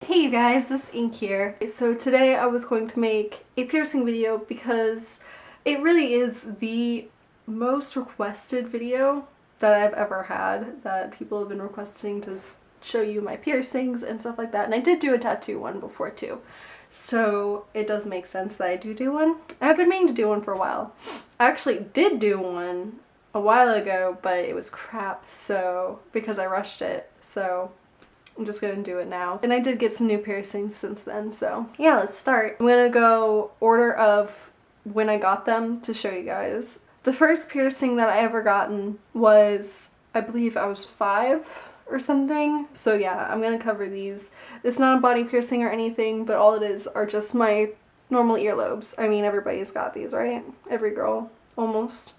Hey you guys, this is Ink here. So today I was going to make a piercing video because it really is the most requested video that I've ever had, that people have been requesting to show you my piercings and stuff like that. And I did do a tattoo one before too. So it does make sense that I do one. I've been meaning to do one for a while. I actually did do one a while ago, but it was crap, so because I rushed it. So I'm just gonna do it now. And I did get some new piercings since then, so yeah, let's start. I'm gonna go order of when I got them to show you guys. The first piercing that I ever gotten was, I believe I was 5 or something. So yeah, I'm gonna cover these. It's not a body piercing or anything, but all it is are just my normal earlobes. I mean, everybody's got these, right? Every girl, almost.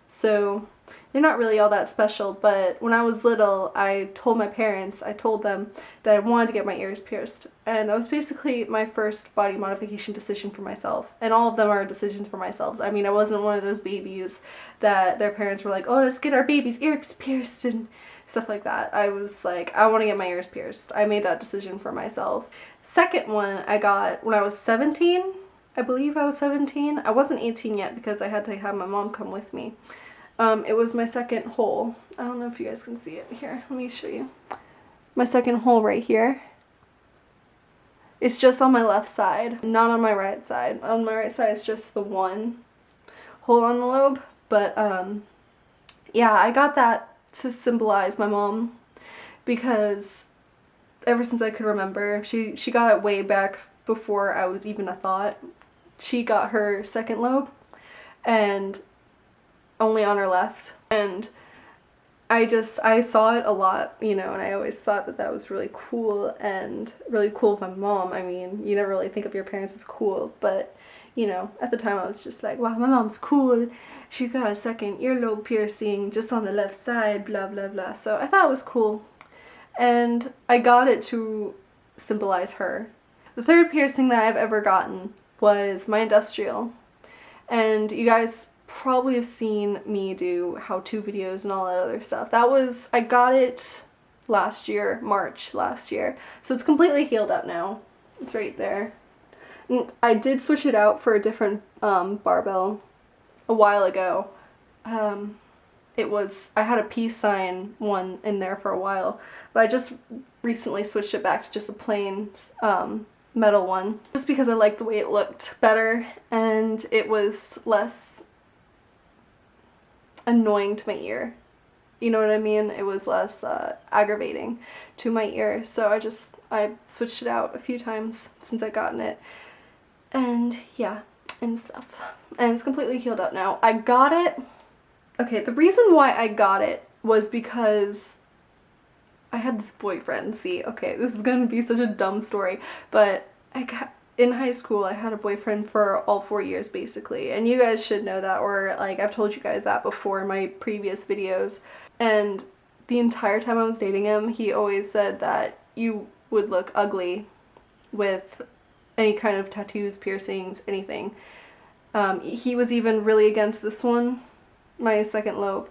So they're not really all that special, but when I was little, I told them that I wanted to get my ears pierced. And that was basically my first body modification decision for myself. And all of them are decisions for myself. I mean, I wasn't one of those babies that their parents were like, oh, let's get our baby's ears pierced and stuff like that. I was like, I want to get my ears pierced. I made that decision for myself. Second one I got when I was 17. I believe I was 17. I wasn't 18 yet because I had to have my mom come with me. It was my second hole. I don't know if you guys can see it here. Let me show you. My second hole right here. It's just on my left side, not on my right side. On my right side it's just the one hole on the lobe. But yeah, I got that to symbolize my mom because ever since I could remember, she got it way back before I was even a thought. She got her second lobe and only on her left, and I saw it a lot, you know, and I always thought that that was really cool, and really cool of my mom. I mean, you never really think of your parents as cool, but you know, at the time I was just like, wow, my mom's cool. She got a second earlobe piercing just on the left side, blah blah blah. So I thought it was cool, and I got it to symbolize her. The third piercing that I've ever gotten was my industrial, and you guys probably have seen me do how-to videos and all that other stuff. I got it last year, March last year, so it's completely healed up now. It's right there. And I did switch it out for a different barbell a while ago. I had a peace sign one in there for a while, but I just recently switched it back to just a plain metal one, just because I liked the way it looked better and it was less annoying to my ear. You know what I mean? It was less aggravating to my ear. So I switched it out a few times since I've gotten it. And yeah, and stuff. And it's completely healed up now. I got it. Okay, the reason why I got it was because I had this boyfriend. See, okay, this is gonna be such a dumb story, but in high school, I had a boyfriend for all 4 years, basically, and you guys should know that, or like I've told you guys that before in my previous videos. And the entire time I was dating him, he always said that you would look ugly with any kind of tattoos, piercings, anything. He was even really against this one, my second lobe.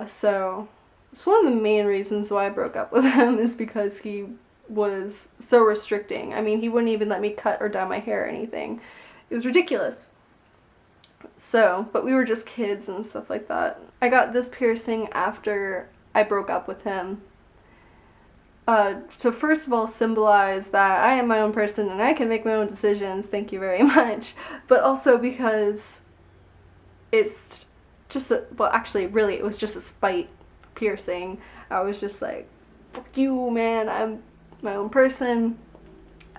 So it's one of the main reasons why I broke up with him, is because he was so restricting. I mean, he wouldn't even let me cut or dye my hair or anything. It was ridiculous. So, but we were just kids and stuff like that. I got this piercing after I broke up with him. To first of all symbolize that I am my own person and I can make my own decisions, thank you very much. But also because it's just well, actually, really, it was just a spite piercing. I was just like, fuck you, man, I'm my own person.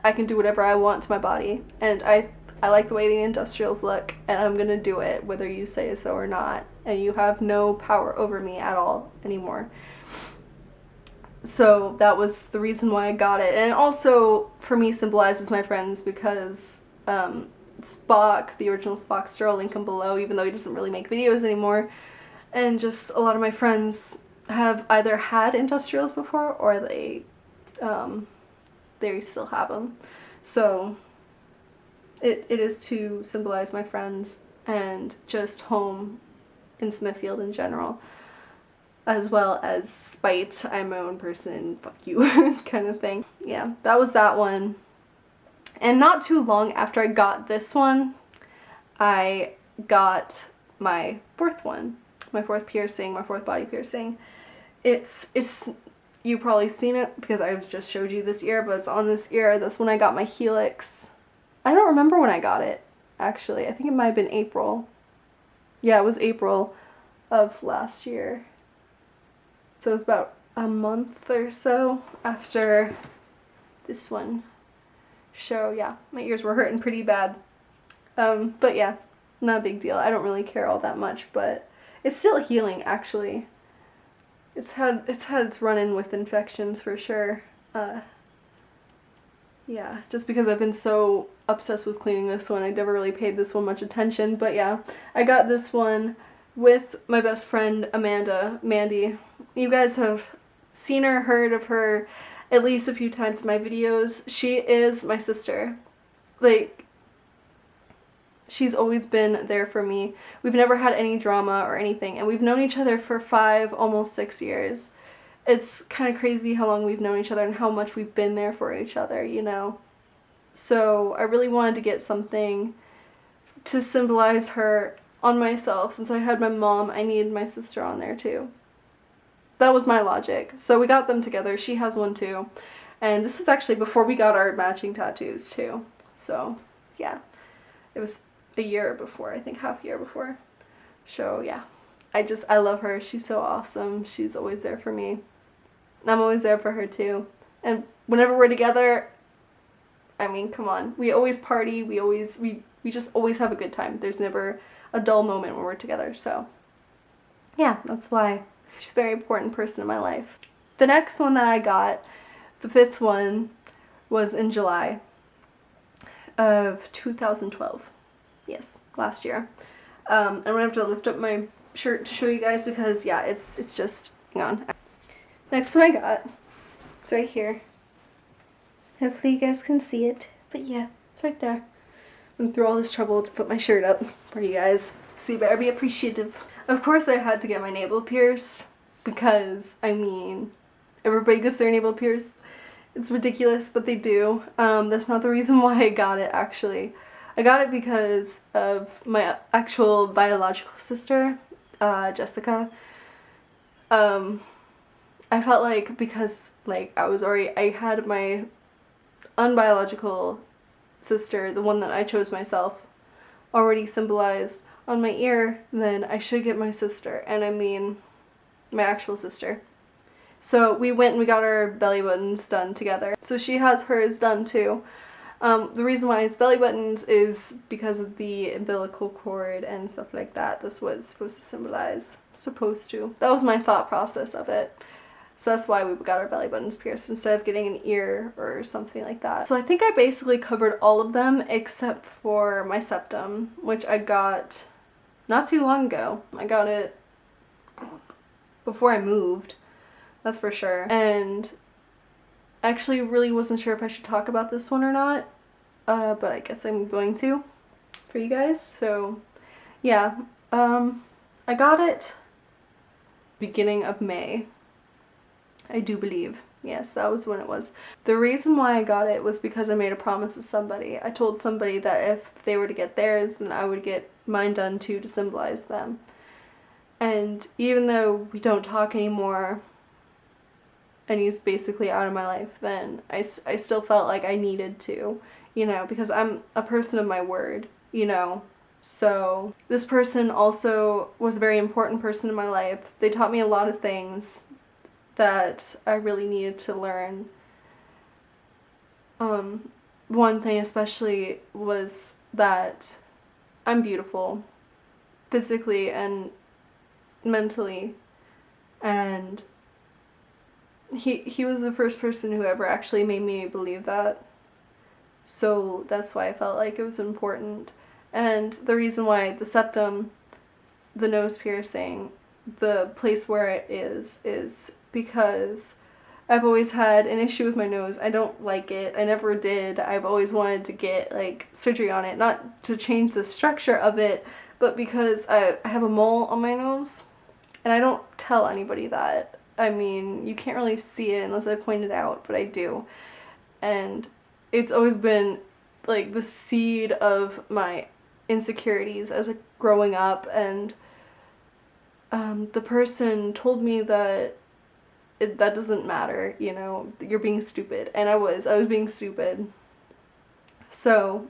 I can do whatever I want to my body, and I like the way the industrials look, and I'm gonna do it whether you say so or not, and you have no power over me at all anymore. So that was the reason why I got it. And also for me symbolizes my friends, because Spock, the original Spockster, I'll link him below, even though he doesn't really make videos anymore, and just a lot of my friends have either had industrials before or they still have them. So it is to symbolize my friends and just home in Smithfield in general. as well as spite, I'm my own person, fuck you kind of thing. Yeah, that was that one. And not too long after I got this one, I got my fourth one, my fourth piercing, my fourth body piercing. It's you probably seen it because I've just showed you this ear, but it's on this ear. That's when I got my helix. I don't remember when I got it, actually. I think it might have been April. Yeah, it was April of last year. So it was about a month or so after this one. So yeah, my ears were hurting pretty bad. But yeah, not a big deal. I don't really care all that much, but it's still healing, actually. It's had its run-in with infections for sure. Yeah, just because I've been so obsessed with cleaning this one, I never really paid this one much attention. But yeah, I got this one with my best friend Amanda, Mandy. You guys have seen her, heard of her at least a few times in my videos. She is my sister. Like, she's always been there for me. We've never had any drama or anything, and we've known each other for 5, almost 6 years. It's kind of crazy how long we've known each other and how much we've been there for each other, you know? So I really wanted to get something to symbolize her on myself. Since I had my mom, I needed my sister on there too. That was my logic. So we got them together. She has one too. And this was actually before we got our matching tattoos too. So yeah, it was a year before, I think half a year before. So yeah, I love her. She's so awesome. She's always there for me. I'm always there for her too. And whenever we're together, I mean, come on. We always party. We just always have a good time. There's never a dull moment when we're together. So yeah, that's why she's a very important person in my life. The next one that I got, the 5th one, was in July of 2012. Yes, last year. I'm gonna have to lift up my shirt to show you guys because yeah, it's just, hang on. Next one I got, it's right here. Hopefully you guys can see it, but yeah, it's right there. Went through all this trouble to put my shirt up for you guys, so you better be appreciative. Of course I had to get my navel pierced because, I mean, everybody gets their navel pierced. It's ridiculous, but they do. That's not the reason why I got it, actually. I got it because of my actual biological sister, Jessica. I felt like because like I had my unbiological sister, the one that I chose myself, already symbolized on my ear, then I should get my sister, and I mean my actual sister. So we went and we got our belly buttons done together. So she has hers done too. The reason why it's belly buttons is because of the umbilical cord and stuff like that. That's what it's supposed to symbolize. Supposed to. That was my thought process of it. So that's why we got our belly buttons pierced instead of getting an ear or something like that. So I think I basically covered all of them except for my septum, which I got not too long ago. I got it before I moved, that's for sure. And I actually really wasn't sure if I should talk about this one or not, but I guess I'm going to for you guys. So yeah, I got it beginning of May. I do believe. Yes, that was when it was. The reason why I got it was because I made a promise to somebody. I told somebody that if they were to get theirs, then I would get mine done too to symbolize them. And even though we don't talk anymore, and he's basically out of my life, then I still felt like I needed to, you know, because I'm a person of my word, you know. So this person also was a very important person in my life. They taught me a lot of things that I really needed to learn. One thing especially was that I'm beautiful, physically and mentally, and he was the first person who ever actually made me believe that. So that's why I felt like it was important. And the reason why the septum, the nose piercing, the place where it is because I've always had an issue with my nose. I don't like it. I never did. I've always wanted to get like surgery on it, not to change the structure of it, but because I have a mole on my nose, And I don't tell anybody that. I mean, you can't really see it unless I point it out, but I do. And it's always been like the seed of my insecurities as growing up, and the person told me that that doesn't matter, you know, you're being stupid. And I was being stupid. So,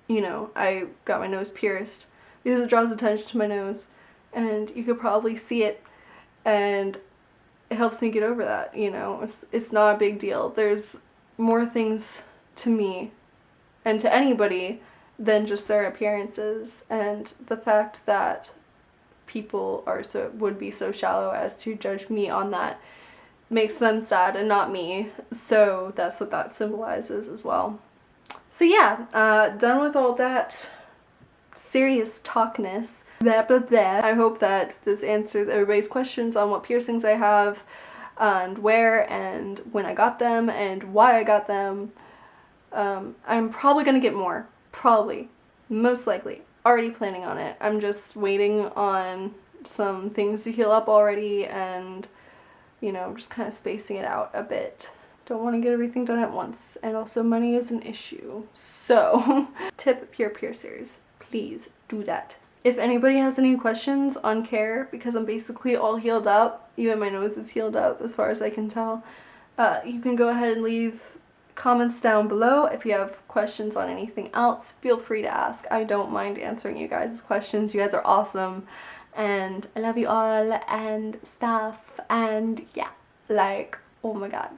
you know, I got my nose pierced because it draws attention to my nose, and you could probably see it, and it helps me get over that, you know. It's not a big deal. There's more things to me and to anybody than just their appearances, and the fact that people would be so shallow as to judge me on that makes them sad and not me. So that's what that symbolizes as well. So yeah, done with all that serious talkness. Blah, blah, blah. I hope that this answers everybody's questions on what piercings I have and where and when I got them and why I got them. I'm probably gonna get more. Probably. Most likely. Already planning on it. I'm just waiting on some things to heal up already, and, you know, just kind of spacing it out a bit. Don't want to get everything done at once, and also money is an issue. So, tip your piercers, please do that. If anybody has any questions on care, because I'm basically all healed up, even my nose is healed up as far as I can tell, you can go ahead and leave comments down below. If you have questions on anything else, feel free to ask. I don't mind answering you guys' questions. You guys are awesome, and I love you all and stuff, and yeah, like, oh my god.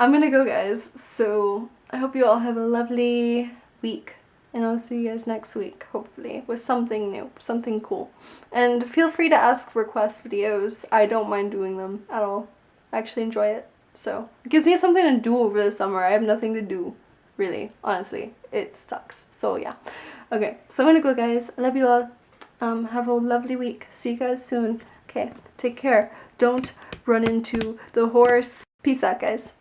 I'm gonna go, guys, so I hope you all have a lovely week, and I'll see you guys next week, hopefully, with something new, something cool. And feel free to ask request videos. I don't mind doing them at all. I actually enjoy it. So it gives me something to do over the summer. I have nothing to do, really, honestly. It sucks. So yeah. Okay, so I'm gonna go, guys. I love you all. Have a lovely week. See you guys soon. Okay, take care. Don't run into the horse. Peace out, guys.